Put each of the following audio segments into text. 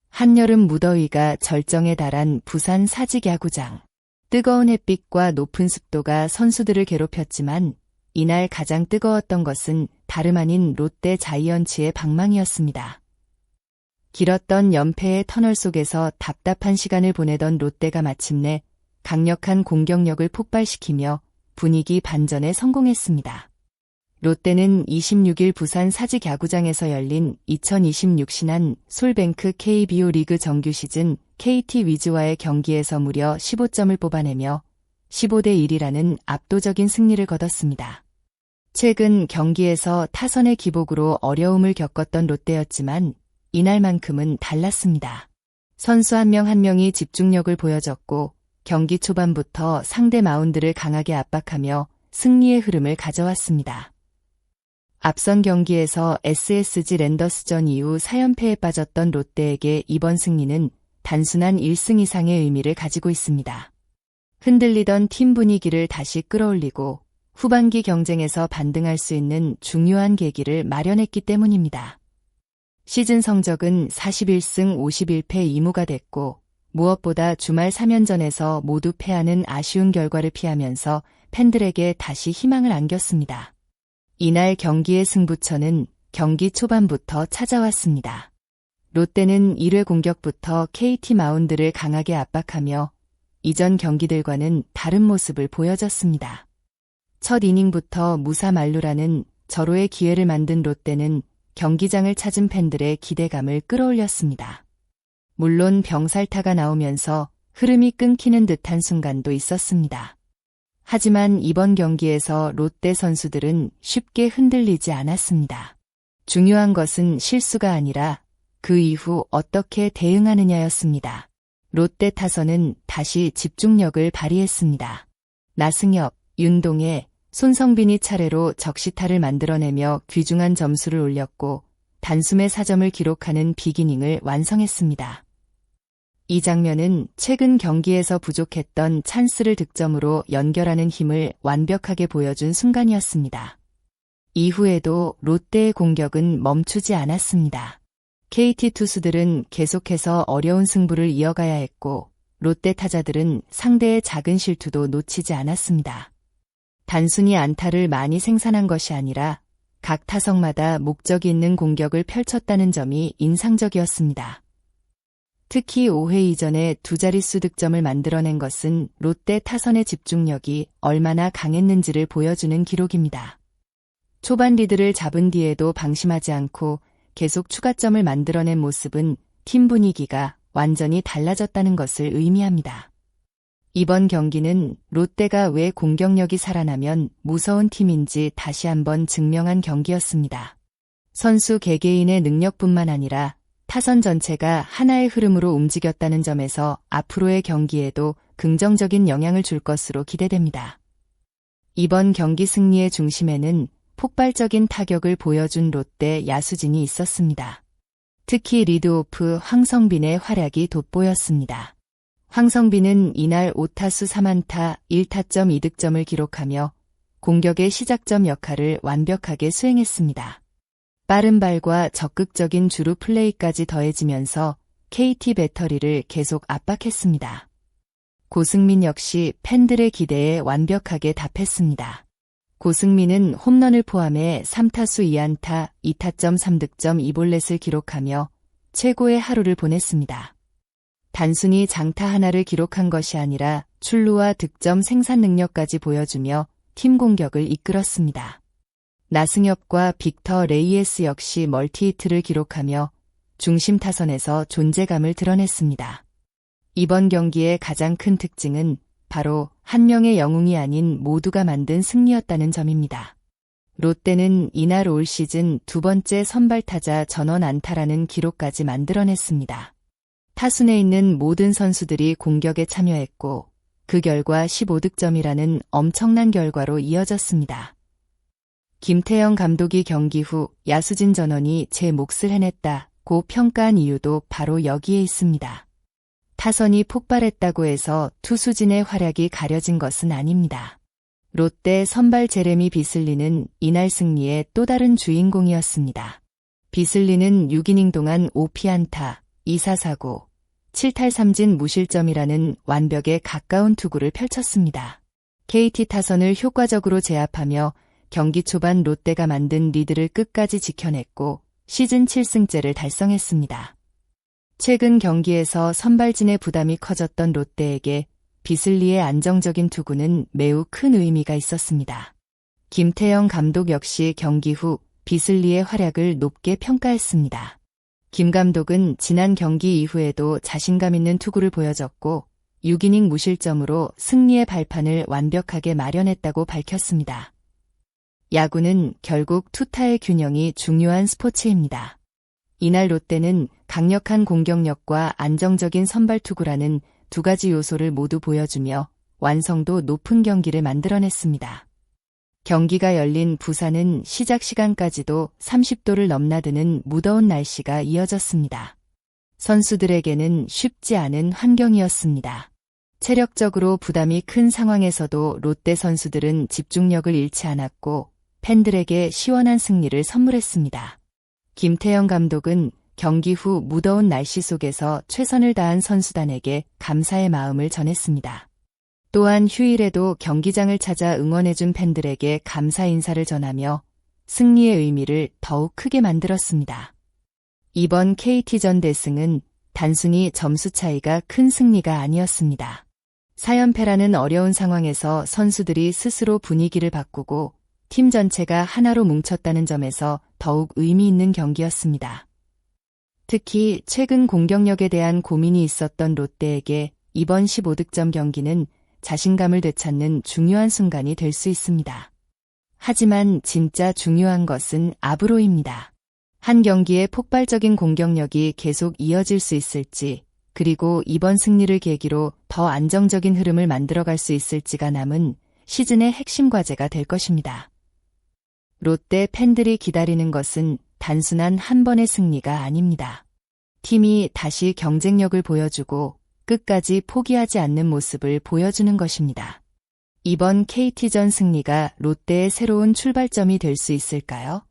한여름 무더위가 절정에 달한 부산 사직야구장. 뜨거운 햇빛과 높은 습도가 선수들을 괴롭혔지만 이날 가장 뜨거웠던 것은 다름 아닌 롯데 자이언츠의 방망이였습니다. 길었던 연패의 터널 속에서 답답한 시간을 보내던 롯데가 마침내 강력한 공격력을 폭발시키며 분위기 반전에 성공했습니다. 롯데는 26일 부산 사직야구장에서 열린 2026 신한 솔뱅크 KBO 리그 정규 시즌 KT 위즈와의 경기에서 무려 15점을 뽑아내며 15대 1이라는 압도적인 승리를 거뒀습니다. 최근 경기에서 타선의 기복으로 어려움을 겪었던 롯데였지만 이날만큼은 달랐습니다. 선수 한 명 한 명이 집중력을 보여줬고 경기 초반부터 상대 마운드를 강하게 압박하며 승리의 흐름을 가져왔습니다. 앞선 경기에서 SSG 랜더스전 이후 4연패에 빠졌던 롯데에게 이번 승리는 단순한 1승 이상의 의미를 가지고 있습니다. 흔들리던 팀 분위기를 다시 끌어올리고 후반기 경쟁에서 반등할 수 있는 중요한 계기를 마련했기 때문입니다. 시즌 성적은 41승 51패 2무가 됐고 무엇보다 주말 3연전에서 모두 패하는 아쉬운 결과를 피하면서 팬들에게 다시 희망을 안겼습니다. 이날 경기의 승부처는 경기 초반부터 찾아왔습니다. 롯데는 1회 공격부터 KT 마운드를 강하게 압박하며 이전 경기들과는 다른 모습을 보여줬습니다. 첫 이닝부터 무사 만루라는 절호의 기회를 만든 롯데는 경기장을 찾은 팬들의 기대감을 끌어올렸습니다. 물론 병살타가 나오면서 흐름이 끊기는 듯한 순간도 있었습니다. 하지만 이번 경기에서 롯데 선수들은 쉽게 흔들리지 않았습니다. 중요한 것은 실수가 아니라 그 이후 어떻게 대응하느냐였습니다. 롯데 타선은 다시 집중력을 발휘했습니다. 나승엽, 윤동해, 손성빈이 차례로 적시타를 만들어내며 귀중한 점수를 올렸고 단숨에 4점을 기록하는 빅이닝을 완성했습니다. 이 장면은 최근 경기에서 부족했던 찬스를 득점으로 연결하는 힘을 완벽하게 보여준 순간이었습니다. 이후에도 롯데의 공격은 멈추지 않았습니다. KT 투수들은 계속해서 어려운 승부를 이어가야 했고 롯데 타자들은 상대의 작은 실투도 놓치지 않았습니다. 단순히 안타를 많이 생산한 것이 아니라 각 타석마다 목적이 있는 공격을 펼쳤다는 점이 인상적이었습니다. 특히 5회 이전에 두 자릿수 득점을 만들어낸 것은 롯데 타선의 집중력이 얼마나 강했는지를 보여주는 기록입니다. 초반 리드를 잡은 뒤에도 방심하지 않고 계속 추가점을 만들어낸 모습은 팀 분위기가 완전히 달라졌다는 것을 의미합니다. 이번 경기는 롯데가 왜 공격력이 살아나면 무서운 팀인지 다시 한번 증명한 경기였습니다. 선수 개개인의 능력뿐만 아니라 타선 전체가 하나의 흐름으로 움직였다는 점에서 앞으로의 경기에도 긍정적인 영향을 줄 것으로 기대됩니다. 이번 경기 승리의 중심에는 폭발적인 타격을 보여준 롯데 야수진이 있었습니다. 특히 리드오프 황성빈의 활약이 돋보였습니다. 황성빈은 이날 5타수 3안타 1타점 2득점을 기록하며 공격의 시작점 역할을 완벽하게 수행했습니다. 빠른 발과 적극적인 주루 플레이까지 더해지면서 KT 배터리를 계속 압박했습니다. 고승민 역시 팬들의 기대에 완벽하게 답했습니다. 고승민은 홈런을 포함해 3타수 2안타 2타점 3득점 2볼넷을 기록하며 최고의 하루를 보냈습니다. 단순히 장타 하나를 기록한 것이 아니라 출루와 득점 생산 능력까지 보여주며 팀 공격을 이끌었습니다. 나승엽과 빅터 레이에스 역시 멀티히트를 기록하며 중심 타선에서 존재감을 드러냈습니다. 이번 경기의 가장 큰 특징은 바로 한 명의 영웅이 아닌 모두가 만든 승리였다는 점입니다. 롯데는 이날 올 시즌 두 번째 선발 타자 전원 안타라는 기록까지 만들어냈습니다. 타순에 있는 모든 선수들이 공격에 참여했고 그 결과 15득점이라는 엄청난 결과로 이어졌습니다. 김태형 감독이 경기 후 야수진 전원이 제 몫을 해냈다고 평가한 이유도 바로 여기에 있습니다. 타선이 폭발했다고 해서 투수진의 활약이 가려진 것은 아닙니다. 롯데 선발 제레미 비슬리는 이날 승리의 또 다른 주인공이었습니다. 비슬리는 6이닝 동안 5피안타, 2사사구, 7탈3진 무실점이라는 완벽에 가까운 투구를 펼쳤습니다. KT 타선을 효과적으로 제압하며 경기 초반 롯데가 만든 리드를 끝까지 지켜냈고 시즌 7승째를 달성했습니다. 최근 경기에서 선발진의 부담이 커졌던 롯데에게 비슬리의 안정적인 투구는 매우 큰 의미가 있었습니다. 김태형 감독 역시 경기 후 비슬리의 활약을 높게 평가했습니다. 김 감독은 지난 경기 이후에도 자신감 있는 투구를 보여줬고 6이닝 무실점으로 승리의 발판을 완벽하게 마련했다고 밝혔습니다. 야구는 결국 투타의 균형이 중요한 스포츠입니다. 이날 롯데는 강력한 공격력과 안정적인 선발 투구라는 두 가지 요소를 모두 보여주며 완성도 높은 경기를 만들어냈습니다. 경기가 열린 부산은 시작 시간까지도 30도를 넘나드는 무더운 날씨가 이어졌습니다. 선수들에게는 쉽지 않은 환경이었습니다. 체력적으로 부담이 큰 상황에서도 롯데 선수들은 집중력을 잃지 않았고 팬들에게 시원한 승리를 선물했습니다. 김태형 감독은 경기 후 무더운 날씨 속에서 최선을 다한 선수단에게 감사의 마음을 전했습니다. 또한 휴일에도 경기장을 찾아 응원해준 팬들에게 감사 인사를 전하며 승리의 의미를 더욱 크게 만들었습니다. 이번 KT전 대승은 단순히 점수 차이가 큰 승리가 아니었습니다. 4연패라는 어려운 상황에서 선수들이 스스로 분위기를 바꾸고 팀 전체가 하나로 뭉쳤다는 점에서 더욱 의미 있는 경기였습니다. 특히 최근 공격력에 대한 고민이 있었던 롯데에게 이번 15득점 경기는 자신감을 되찾는 중요한 순간이 될 수 있습니다. 하지만 진짜 중요한 것은 앞으로입니다. 한 경기의 폭발적인 공격력이 계속 이어질 수 있을지, 그리고 이번 승리를 계기로 더 안정적인 흐름을 만들어갈 수 있을지가 남은 시즌의 핵심 과제가 될 것입니다. 롯데 팬들이 기다리는 것은 단순한 한 번의 승리가 아닙니다. 팀이 다시 경쟁력을 보여주고 끝까지 포기하지 않는 모습을 보여주는 것입니다. 이번 KT전 승리가 롯데의 새로운 출발점이 될 수 있을까요?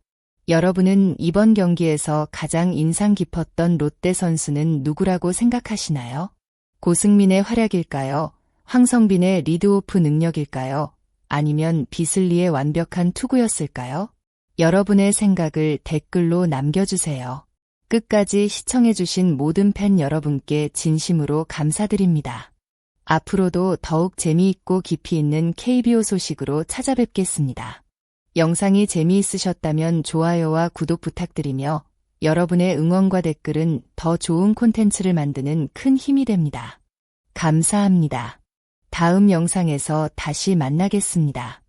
여러분은 이번 경기에서 가장 인상 깊었던 롯데 선수는 누구라고 생각하시나요? 고승민의 활약일까요? 황성빈의 리드오프 능력일까요? 아니면 비슬리의 완벽한 투구였을까요? 여러분의 생각을 댓글로 남겨주세요. 끝까지 시청해주신 모든 팬 여러분께 진심으로 감사드립니다. 앞으로도 더욱 재미있고 깊이 있는 KBO 소식으로 찾아뵙겠습니다. 영상이 재미있으셨다면 좋아요와 구독 부탁드리며 여러분의 응원과 댓글은 더 좋은 콘텐츠를 만드는 큰 힘이 됩니다. 감사합니다. 다음 영상에서 다시 만나겠습니다.